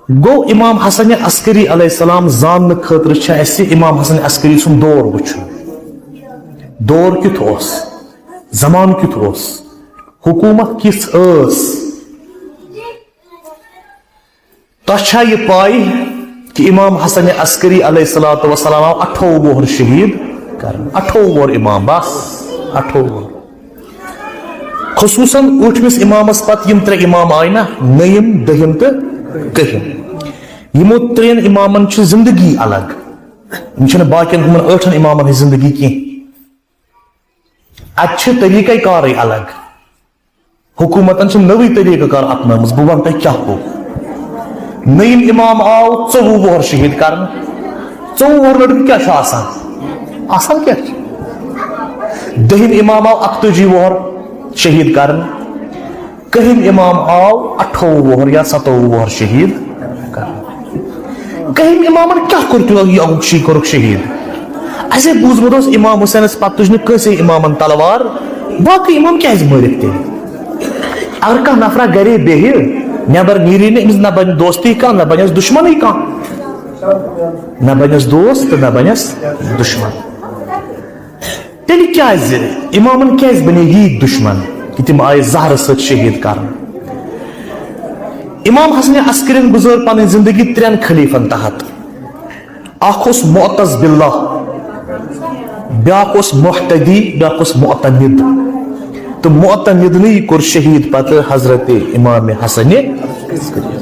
گو امام حسن عسکری علیہ السلام زان خاطر چھِ امام حسن عسکری سن دور وچھن دور کیُتھ اوس زمان کیُتھ اوس حکومت کِژھ ٲس تۄہہِ چھا یہ پاے کہ امام حسن عسکری علیہ الصلوۃ والسلام آو 28 وُہر شہید کرن 28 وُہر امام بس 28 وُہر خصوصاً ٲٹھمِس امامس پتہٕ یم 3 امام آے نا نٔیِم دٔہِم تہٕ کٔہِم یمو 3 امامن چھِ زندگی الگ یم چھنہٕ باقین ہمن 8 امامن ہٕنٛز زندگی کینٛہہ اتہِ چھِ طریقہ کارٕے الگ حکومتن چھِ نٔوٕے طریقہ کار اپنٲومٕژ بہٕ ونہٕ تۄہہِ کیٛاہ گوٚو نٔیِم امام آو 24 وُہر شہید کرنہٕ 24 وُہر لڑکہٕ کیٛاہ چھُ آسان کیٛاہ چھُ دٔہِم امام آو 41 وُہر شہید کرن کہم امام آو 28 وُہر یا 27 وُہر شہید کرن کہم امامن کیا کوٚرُکھ شہید اسے بوٗزمُت اوس امام حسینس پتہٕ تُج نہٕ کٲنٛسے امامن تلوار باقٕے امام کیازِ مٲرِکھ تیٚلہِ اگر کانٛہہ نفرا گرے بیہہِ نیبر نیری نہٕ أمِس نہ بنہِ دوستی کانٛہہ نہ بنٮ۪س دُشمنٕے کانٛہہ نہ بنٮ۪س دوست تہٕ نہ بنٮ۪س دُشمن تیٚلہِ کیازِ امامن کیازِ بنے ییٖتۍ دُشمن کہ تم آئے زہر سۭتۍ شہید کرن امام حسن عسکرین گزٲر پنٕنۍ زندگی 3 خلیفن تحت اکھ اوس معتز باللہ بیاکھ اوس محتدی بیاکھ اوس معتمد تہٕ معتمدنٕے کوٚر شہید پتہٕ حضرت امام حسن عسکری